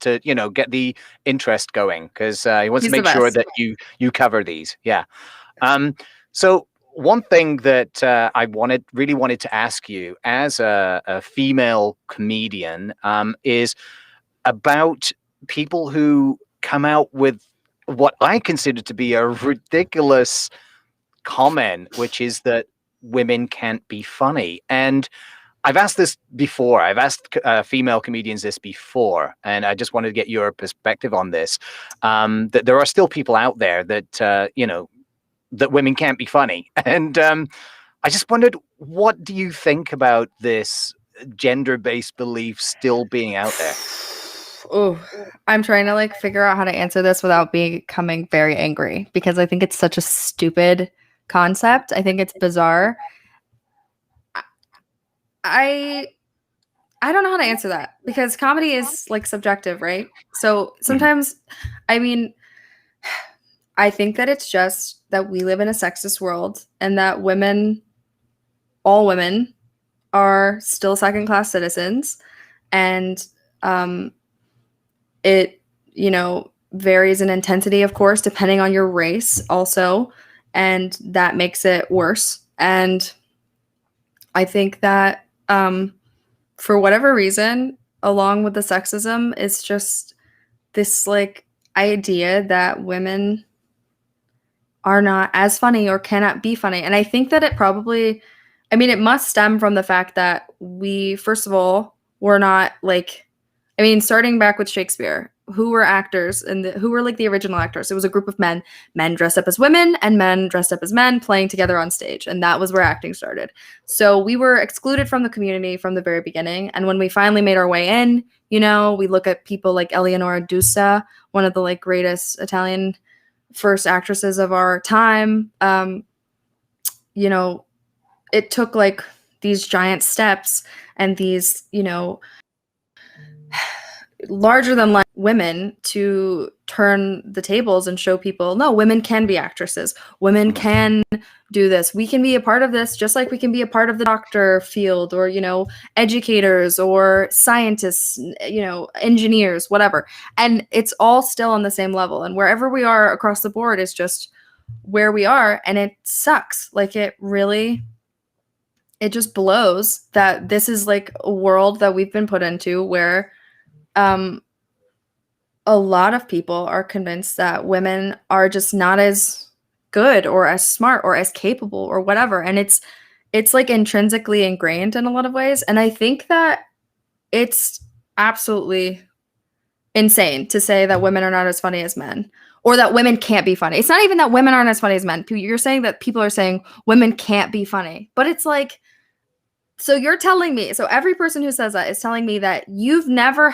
get the interest going because he wants to make sure that you cover these. Yeah. So one thing that I really wanted to ask you as a female comedian is about people who come out with what I consider to be a ridiculous comment, which is that women can't be funny. And I've asked this before. I've asked female comedians this before, and I just wanted to get your perspective on this. That there are still people out there that that women can't be funny, and I just wondered, what do you think about this gender-based belief still being out there? Oh, I'm trying to like figure out how to answer this without becoming very angry because I think it's such a stupid concept. I think it's bizarre. I don't know how to answer that because comedy is like subjective, right? So sometimes, I mean, I think that it's just that we live in a sexist world and that all women are still second-class citizens, and it, varies in intensity, of course, depending on your race also, and that makes it worse. And I think that for whatever reason, along with the sexism, it's just this like idea that women are not as funny or cannot be funny. And I think that it must stem from the fact that we, first of all, were not like, starting back with Shakespeare, who were actors and who were like the original actors. It was a group of men dressed up as women and men dressed up as men playing together on stage. And that was where acting started. So we were excluded from the community from the very beginning. And when we finally made our way in, we look at people like Eleonora Duse, one of the like greatest Italian first actresses of our time. It took like these giant steps and these, larger than life women to turn the tables and show people, no, women can be actresses. Women can do this. We can be a part of this, just like we can be a part of the doctor field, or, you know, educators or scientists, you know, engineers, whatever. And it's all still on the same level. And wherever we are across the board is just where we are. And it sucks. Like, it just blows that this is like a world that we've been put into where a lot of people are convinced that women are just not as good or as smart or as capable or whatever. And it's like intrinsically ingrained in a lot of ways. And I think that it's absolutely insane to say that women are not as funny as men, or that women can't be funny. It's not even that women aren't as funny as men. You're saying that people are saying women can't be funny. But it's like, so you're telling me, so every person who says that is telling me that you've never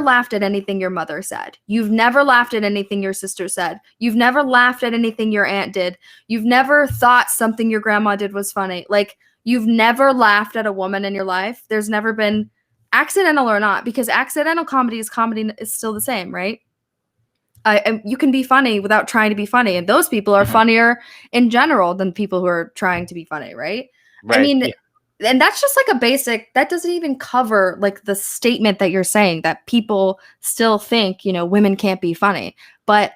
laughed at anything your mother said. You've never laughed at anything your sister said. You've never laughed at anything your aunt did. You've never thought something your grandma did was funny. Like, you've never laughed at a woman in your life. There's never been, accidental or not, because accidental comedy is still the same, right? You can be funny without trying to be funny. And those people are funnier in general than people who are trying to be funny, right? Right. I mean, and that's just like a basic, that doesn't even cover like the statement that you're saying that people still think, you know, women can't be funny. But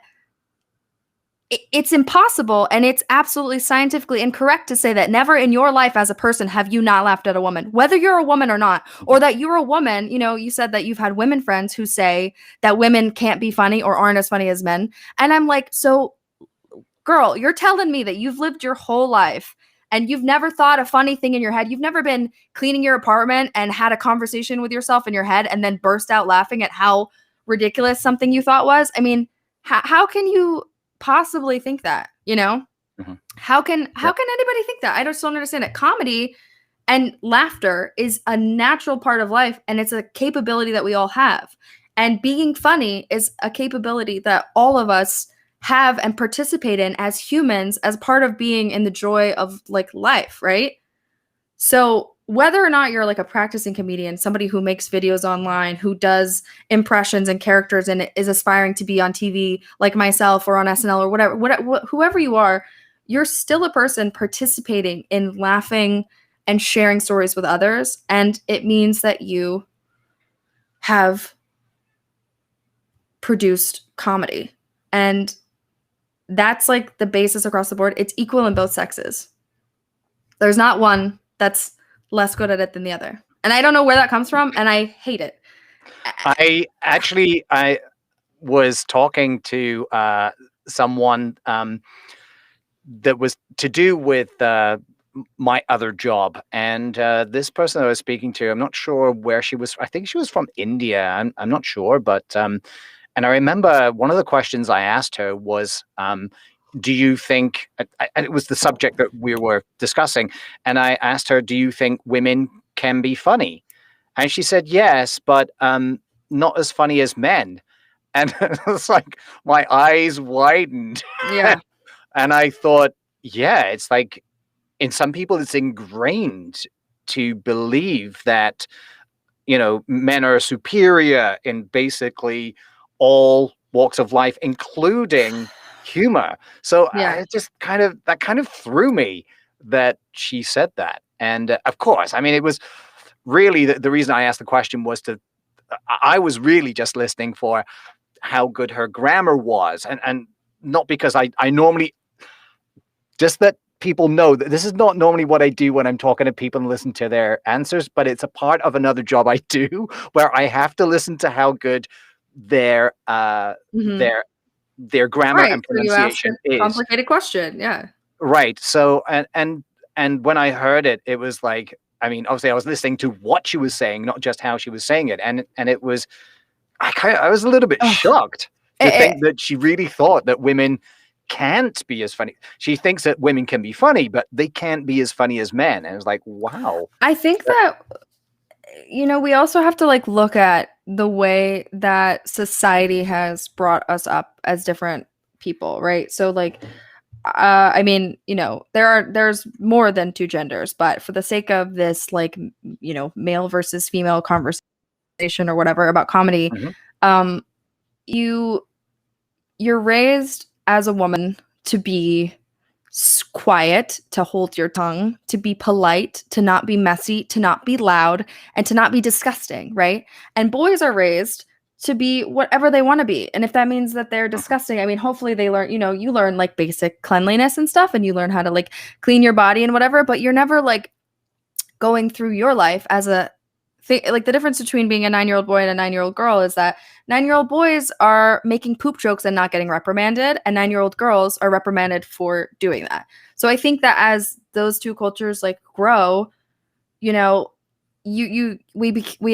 it's impossible, and it's absolutely scientifically incorrect to say that never in your life as a person have you not laughed at a woman, whether you're a woman or not, or that you're a woman. You know, you said that you've had women friends who say that women can't be funny or aren't as funny as men. And I'm like, so girl, you're telling me that you've lived your whole life and you've never thought a funny thing in your head. You've never been cleaning your apartment and had a conversation with yourself in your head and then burst out laughing at how ridiculous something you thought was. I mean, how can you possibly think that, you know? How can anybody think that? I just don't understand it. Comedy and laughter is a natural part of life, and it's a capability that we all have. And being funny is a capability that all of us have and participate in as humans, as part of being in the joy of like life, right? So whether or not you're like a practicing comedian, somebody who makes videos online, who does impressions and characters and is aspiring to be on TV like myself or on SNL or whatever, whoever you are, you're still a person participating in laughing and sharing stories with others. And it means that you have produced comedy. And that's like the basis across the board. It's equal in both sexes. There's not one that's less good at it than the other. And I don't know where that comes from, and I hate it. I was talking to someone that was to do with my other job, and this person I was speaking to, I'm not sure where she was. I think she was from India. I'm not sure, but and I remember one of the questions I asked her was, do you think, and it was the subject that we were discussing, and I asked her, do you think women can be funny? And she said, yes, but not as funny as men. And it's like my eyes widened. Yeah. And I thought, yeah, it's like in some people it's ingrained to believe that, you know, men are superior in basically all walks of life, including humor. So I just kind of threw me that she said that. And of course, I mean, it was really the reason I asked the question was I was really just listening for how good her grammar was, and not because I normally, just that people know that this is not normally what I do when I'm talking to people and listen to their answers, but it's a part of another job I do where I have to listen to how good their grammar and pronunciation is. Complicated question, yeah. Right. So and when I heard it, it was like, I mean, obviously I was listening to what she was saying, not just how she was saying it, and it was, I was a little bit shocked to think that she really thought that women can't be as funny. She thinks that women can be funny, but they can't be as funny as men. And it's like, wow. I think that, you know, we also have to like look at the way that society has brought us up as different people, right? So like, I mean, you know, there's more than two genders, but for the sake of this, like, you know, male versus female conversation, or whatever about comedy. Mhm. You're raised as a woman to be quiet, to hold your tongue, to be polite, to not be messy, to not be loud, and to not be disgusting, right? And boys are raised to be whatever they want to be. And if that means that they're disgusting, I mean, hopefully they learn, you learn like basic cleanliness and stuff, and you learn how to like clean your body and whatever, but you're never like going through your life as a thing. Like the difference between being a 9-year-old boy and a 9-year-old girl is that 9-year-old boys are making poop jokes and not getting reprimanded, and 9-year-old girls are reprimanded for doing that. So I think that as those two cultures like grow, we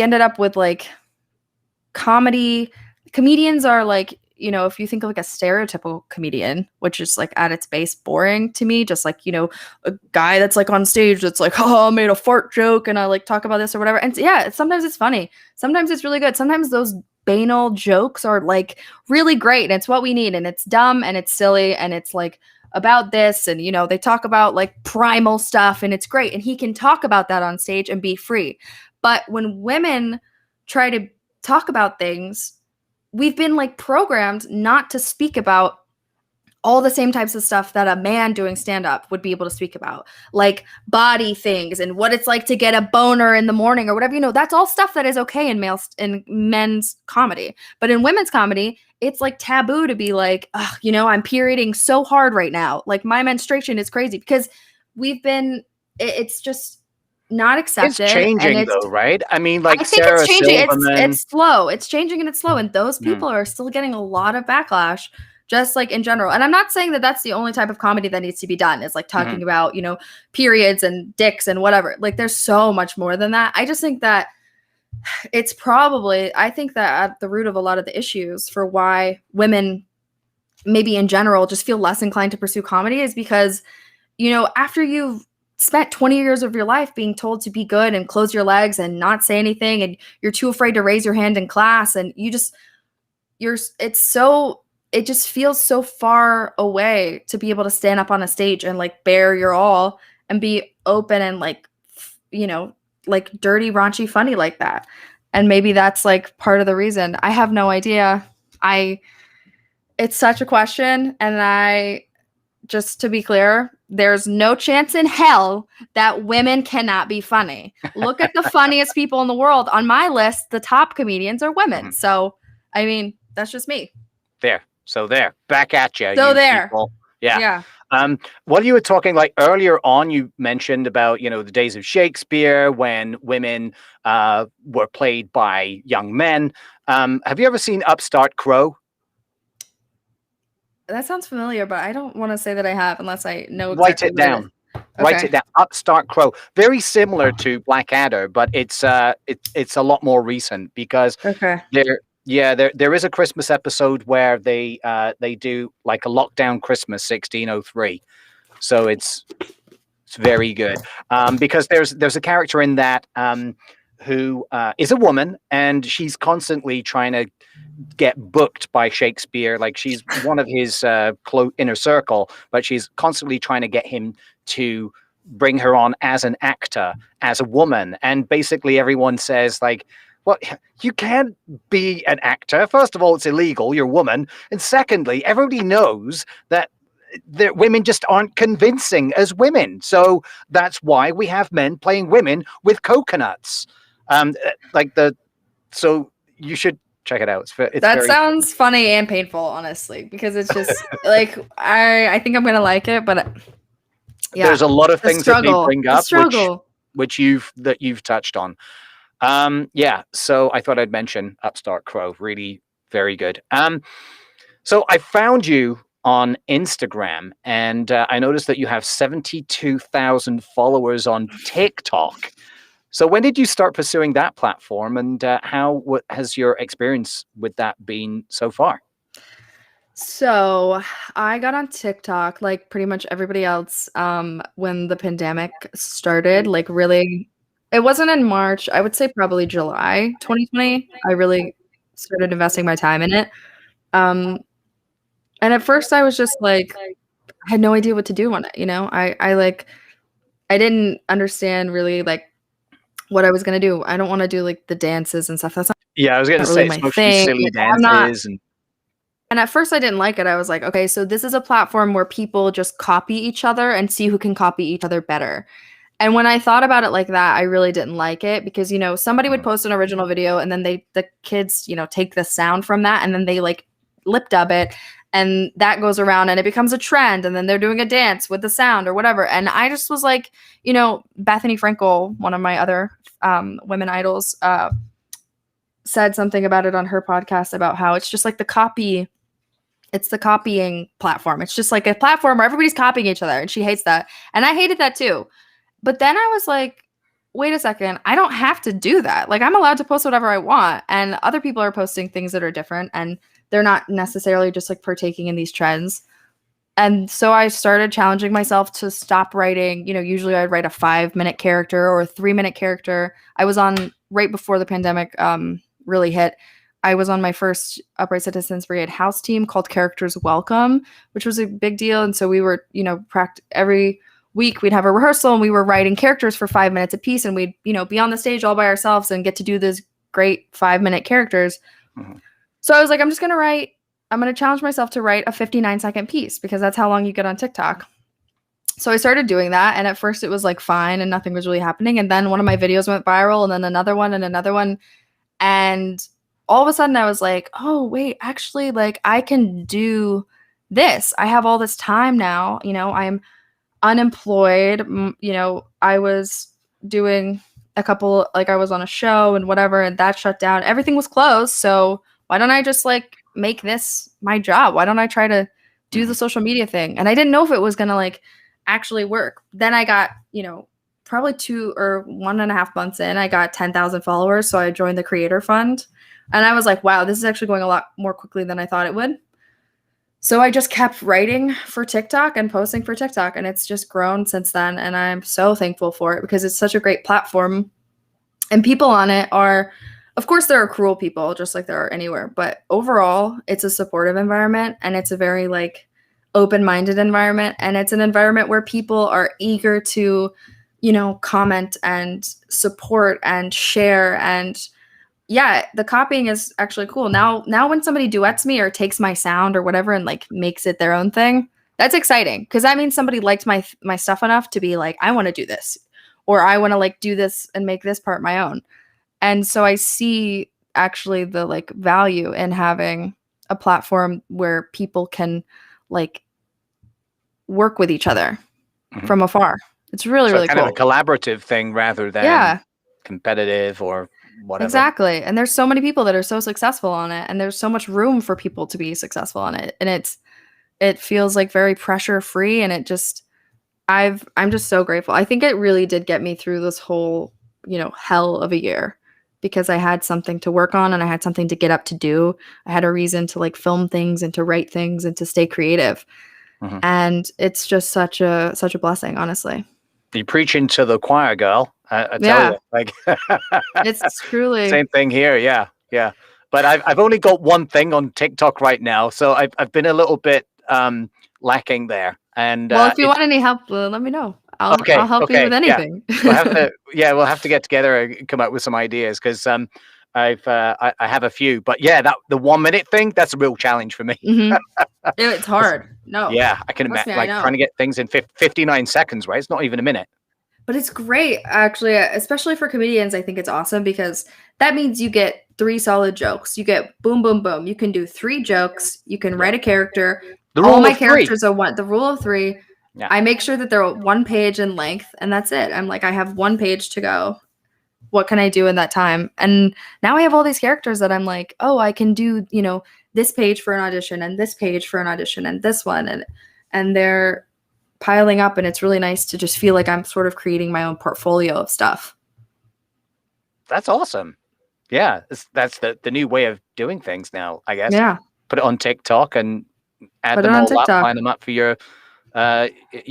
ended up with like comedians are like, if you think of like a stereotypical comedian, which is like at its base boring to me, just like, a guy that's like on stage that's like, oh, I made a fart joke and I like talk about this or whatever. And yeah, sometimes it's funny. Sometimes it's really good. Sometimes those banal jokes are like really great and it's what we need, and it's dumb and it's silly and it's like about this, and they talk about like primal stuff and it's great, and he can talk about that on stage and be free. But when women try to talk about things, we've been like programmed not to speak about all the same types of stuff that a man doing stand-up would be able to speak about, like body things and what it's like to get a boner in the morning or whatever. That's all stuff that is okay in men's comedy. But in women's comedy, it's like taboo to be like, I'm perioding so hard right now. Like my menstruation is crazy, because it's just not accepted. It's changing, and though, right? I mean, like I think Sarah it's changing. Silverman. It's slow. It's changing and it's slow. And those people are still getting a lot of backlash, just like in general. And I'm not saying that that's the only type of comedy that needs to be done. It's like talking about, periods and dicks and whatever. Like there's so much more than that. I just think that I think that at the root of a lot of the issues for why women maybe in general just feel less inclined to pursue comedy is because, after you've spent 20 years of your life being told to be good and close your legs and not say anything, and you're too afraid to raise your hand in class, and it just feels so far away to be able to stand up on a stage and like bare your all and be open and like like dirty, raunchy, funny like that. And maybe that's like part of the reason. I have no idea. It's such a question, and just to be clear, there's no chance in hell that women cannot be funny. Look at the funniest people in the world. On my list, the top comedians are women. So, I mean, that's just me. There. Back at you. So there. People. Yeah. Yeah. What you were talking like earlier on, you mentioned about, the days of Shakespeare when women were played by young men. Have you ever seen Upstart Crow? That sounds familiar, but I don't want to say that I have unless I know exactly Write it down. Write it down. Upstart Crow. Very similar to Blackadder, but it's a lot more recent because there is a Christmas episode where they do like a lockdown Christmas 1603. So it's very good. Because there's a character in that who is a woman, and she's constantly trying to get booked by Shakespeare. Like she's one of his inner circle, but she's constantly trying to get him to bring her on as an actor, as a woman. And basically everyone says like, well, you can't be an actor. First of all, it's illegal. You're a woman. And secondly, everybody knows that women just aren't convincing as women. So that's why we have men playing women with coconuts. So you should check it out. That sounds funny and painful, honestly, because it's just like I think I'm gonna like it, but yeah, there's a lot of things that they bring up, which you've touched on. So I thought I'd mention Upstart Crow. Really very good. So I found you on Instagram, and I noticed that you have 72,000 followers on TikTok. So when did you start pursuing that platform, and what has your experience with that been so far? So I got on TikTok like pretty much everybody else when the pandemic started. Like really, it wasn't in March. I would say probably July 2020. I really started investing my time in it. And at first I was just like, I had no idea what to do on it. I didn't understand really like what I was gonna do. I don't want to do like the dances and stuff. That's Yeah, I was going to not say really it's my mostly thing. silly Like, I'm not. dances and And at first, I didn't like it. I was like, okay, so this is a platform where people just copy each other and see who can copy each other better. And when I thought about it like that, I really didn't like it because, somebody would post an original video and then the kids, take the sound from that and then they like lip dub it and that goes around and it becomes a trend and then they're doing a dance with the sound or whatever. And I just was like, Bethany Frankel, one of my other women idols, said something about it on her podcast about how it's just like it's the copying platform. It's just like a platform where everybody's copying each other and she hates that. And I hated that too. But then I was like, wait a second, I don't have to do that. Like I'm allowed to post whatever I want and other people are posting things that are different and they're not necessarily just like partaking in these trends. And so I started challenging myself to stop writing, usually I'd write a 5-minute character or a 3-minute character. I was on right before the pandemic really hit. I was on my first Upright Citizens Brigade house team called Characters Welcome, which was a big deal. And so we were, every week we'd have a rehearsal and we were writing characters for 5 minutes a piece and we'd, be on the stage all by ourselves and get to do these great 5-minute characters. Mm-hmm. So I was like, I'm going to challenge myself to write a 59-second piece because that's how long you get on TikTok. So I started doing that. And at first it was like fine and nothing was really happening. And then one of my videos went viral and then another one and another one. And all of a sudden I was like, oh, wait, actually, like I can do this. I have all this time now. I'm unemployed. I was doing a couple, like I was on a show and whatever, and that shut down. Everything was closed. So why don't I just like make this my job? Why don't I try to do the social media thing? And I didn't know if it was going to like actually work. Then I got, probably 2 or 1.5 months in, I got 10,000 followers. So I joined the Creator Fund and I was like, wow, this is actually going a lot more quickly than I thought it would. So I just kept writing for TikTok and posting for TikTok and it's just grown since then. And I'm so thankful for it because it's such a great platform and people on it are, of course, there are cruel people just like there are anywhere, but overall it's a supportive environment and it's a very like open-minded environment. And it's an environment where people are eager to, comment and support and share. And yeah, the copying is actually cool. Now when somebody duets me or takes my sound or whatever and like makes it their own thing, that's exciting because that means somebody liked my stuff enough to be like, I want to do this or I want to like do this and make this part my own. And so I see actually the like value in having a platform where people can like work with each other from afar. It's really, really kind cool. of a collaborative thing rather than competitive or whatever. Exactly. And there's so many people that are so successful on it and there's so much room for people to be successful on it. And it feels like very pressure free and I'm just so grateful. I think it really did get me through this whole, hell of a year because I had something to work on and I had something to get up to do. I had a reason to like film things and to write things and to stay creative. Mm-hmm. And it's just such a blessing, honestly. You're preaching to the choir, girl. I tell you, like it's truly same thing here. Yeah. But I've only got one thing on TikTok right now, so I've been a little bit lacking there. And well, if you want any help, let me know. I'll help you with anything. Yeah. We'll have to get together and come up with some ideas because I have a few. But yeah, the 1 minute thing, that's a real challenge for me. Mm-hmm. It's hard. No. Yeah, I can imagine trying to get things in 59 seconds, right? It's not even a minute. But it's great, actually, especially for comedians. I think it's awesome because that means you get 3 solid jokes. You get boom, boom, boom. You can do 3 jokes. You can write a character. All my characters are the rule of 3. Yeah. I make sure that they're 1 page in length, and that's it. I'm like, I have 1 page to go. What can I do in that time? And now I have all these characters that I'm like, oh, I can do, this page for an audition and this page for an audition and this one. And they're piling up and it's really nice to just feel like I'm sort of creating my own portfolio of stuff. That's awesome. Yeah. That's the new way of doing things now, I guess. Yeah. Put it on TikTok and add them all up, line them up for your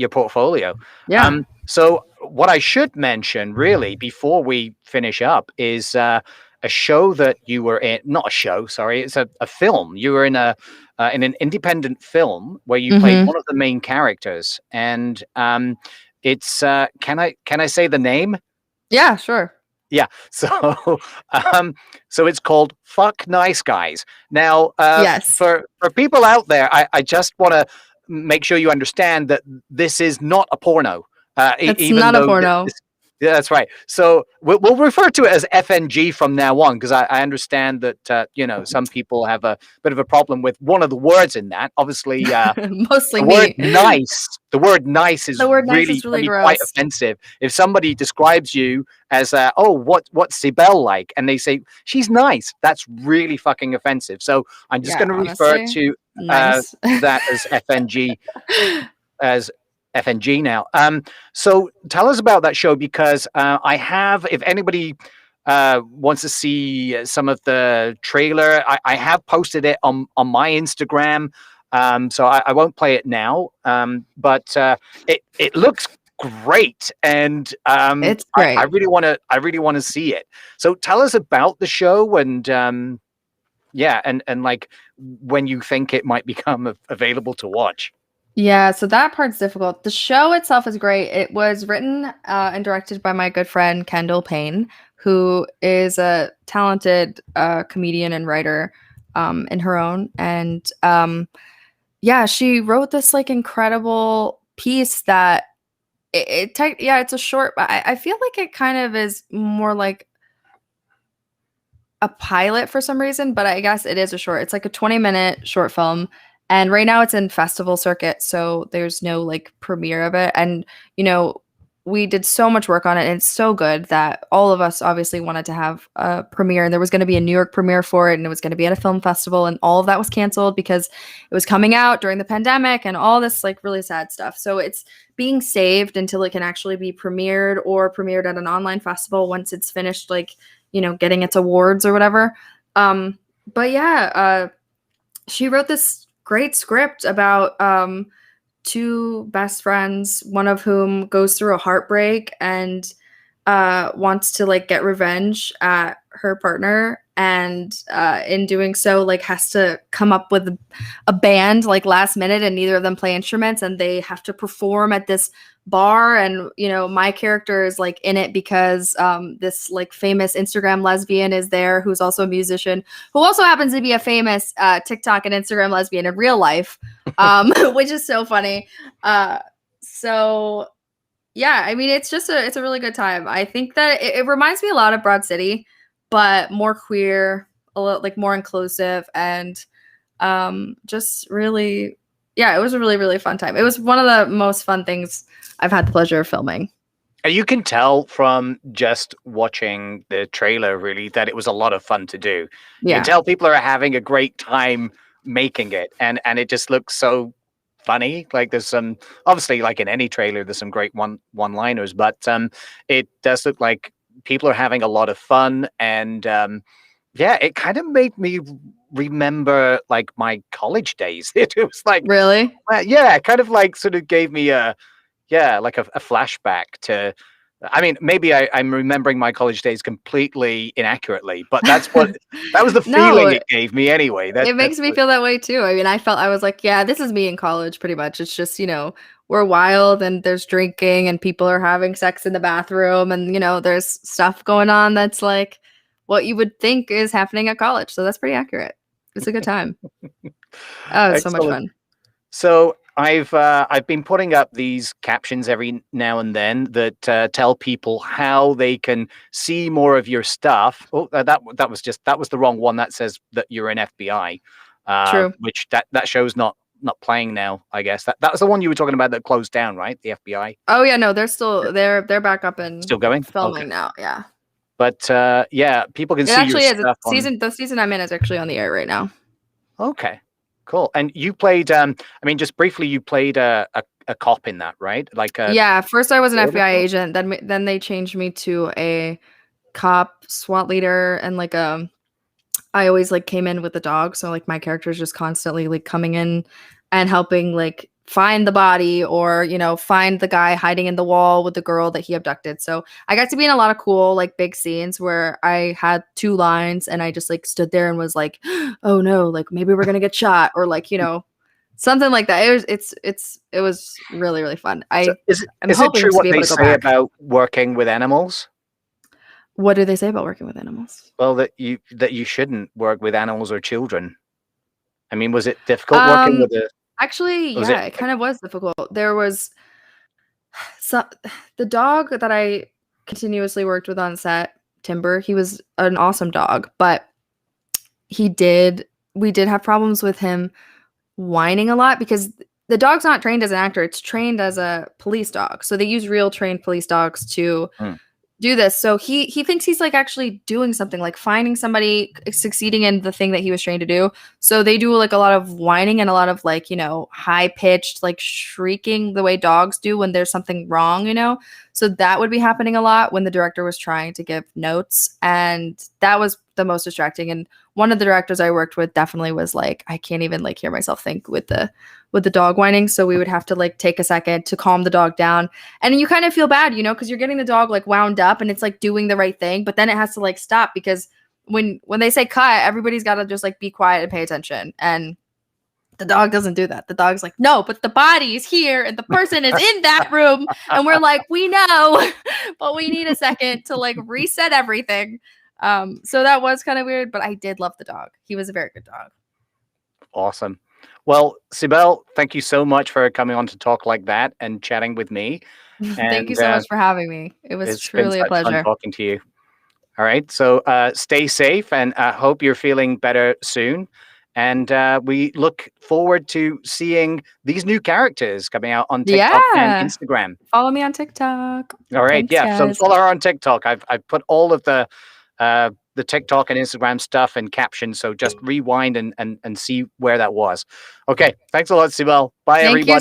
portfolio. Yeah. So what I should mention really before we finish up is a show that you were in, not a show, sorry, it's a film. You were in in an independent film where you played one of the main characters, and it's can I say the name? Yeah, sure. Yeah. So, um, so it's called "Fuck Nice Guys." Now, Yes, for people out there, I just want to make sure you understand that this is not a porno. it's Even not a though porno. this, yeah, that's right. So we'll refer to it as FNG from now on, because I understand that some people have a bit of a problem with one of the words in that. Obviously, Mostly me. the word nice is The word nice really is really can be quite gross. offensive. If somebody describes you as what's Sibel like, and they say she's nice, that's really fucking offensive. So I'm just Yeah, going to refer honestly, to nice. that as FNG now. So tell us about that show, because I have, if anybody wants to see some of the trailer, I have posted it on my Instagram. So I won't play it now. But it looks great, and It's I great. really want to see it. So tell us about the show, and yeah, and like when you think it might become available to watch. Yeah, so that part's difficult. The show itself is great. It was written and directed by my good friend Kendall Payne, who is a talented comedian and writer in her own. And yeah, she wrote this like incredible piece that yeah, it's a short, but I feel like it kind of is more like a pilot for some reason, but I guess it is a short. It's like a 20-minute short film. And right now it's in festival circuit, so there's no like premiere of it. And we did so much work on it, and it's so good that all of us obviously wanted to have a premiere. And there was going to be a New York premiere for it, and it was going to be at a film festival, and all of that was canceled because it was coming out during the pandemic and all this like really sad stuff. So it's being saved until it can actually be premiered, or premiered at an online festival once it's finished, like getting its awards or whatever. But yeah, she wrote this great script about two best friends, one of whom goes through a heartbreak and wants to like get revenge at her partner, and in doing so like has to come up with a band like last minute, and neither of them play instruments, and they have to perform at this bar. And my character is like in it because this like famous Instagram lesbian is there, who's also a musician, who also happens to be a famous TikTok and Instagram lesbian in real life, which is so funny. So yeah, I mean, it's a really good time. I think that it reminds me a lot of Broad City, but more queer, a little like more inclusive, and just really, yeah, it was a really, really fun time. It was one of the most fun things I've had the pleasure of filming. You can tell from just watching the trailer, really, that it was a lot of fun to do. You can Yeah, tell people are having a great time making it, and it just looks so funny. Like there's some, obviously, like in any trailer, there's some great one-liners, but it does look like people are having a lot of fun, and yeah, it kind of made me remember like my college days. It was like, really. yeah, it kind of like sort of gave me like a flashback to. I mean, maybe I'm remembering my college days completely inaccurately, but that was the feeling No, it gave me anyway. it That's makes me feel that way too. I mean, I was like, yeah, this is me in college pretty much. It's just, we're wild, and there's drinking, and people are having sex in the bathroom, and there's stuff going on that's like what you would think is happening at college. So that's pretty accurate. It's a good time. Oh, it's so much excellent. fun. So I've been putting up these captions every now and then that tell people how they can see more of your stuff. Oh, that was the wrong one. That says that you're in FBI, True. which that show's not playing now. I guess that was the one you were talking about that closed down, right? The FBI Oh yeah, no, they're back up and still going. Okay, filming now. Yeah. but yeah, people can It see your actually is. stuff on. The season I'm in is actually on the air right now. Okay, cool. And you played. I mean, just briefly, you played a cop in that, right? Like a Yeah, first I was an border FBI cop? agent, then they changed me to a cop SWAT leader, and like I always like came in with the dog, so like my character is just constantly like coming in and helping like find the body, or find the guy hiding in the wall with the girl that he abducted. So I got to be in a lot of cool like big scenes where I had two lines, and I just like stood there and was like, oh no, like maybe we're gonna get shot, or like something like that. It was really, really fun. So I'm is it hoping true to what be able they to go say back. about working with animals? What do they say about working with animals? Well, that you shouldn't work with animals or children. I mean, was it difficult working with a? Actually, Was yeah, it it kind of was difficult. There was the dog that I continuously worked with on set, Timber. He was an awesome dog, but we did have problems with him whining a lot because the dog's not trained as an actor. It's trained as a police dog. So they use real trained police dogs to do this. So he thinks he's like actually doing something, like finding somebody, succeeding in the thing that he was trained to do. So they do like a lot of whining and a lot of like, high pitched like shrieking the way dogs do when there's something wrong. So that would be happening a lot when the director was trying to give notes, and that was the most distracting. And one of the directors I worked with definitely was like, I can't even like hear myself think with the dog whining. So we would have to like take a second to calm the dog down. And you kind of feel bad, because you're getting the dog like wound up and it's like doing the right thing, but then it has to like stop because when they say cut, everybody's got to just like be quiet and pay attention. And the dog doesn't do that. The dog's like, no, but the body is here and the person is in that room. And we're like, we know, but we need a second to like reset everything. So that was kind of weird, but I did love the dog. He was a very good dog. Awesome. Well, Sibel, thank you so much for coming on to talk like that and chatting with me. Thank you so much for having me. It was truly a pleasure. Fun talking to you. All right. So stay safe, and I hope you're feeling better soon. And we look forward to seeing these new characters coming out on TikTok and Instagram. Follow me on TikTok. All right. Thanks, yeah. guys. So follow her on TikTok. I've put all of the TikTok and Instagram stuff in captions. So just rewind and see where that was. Okay. Thanks a lot, Sibel. Bye, everybody.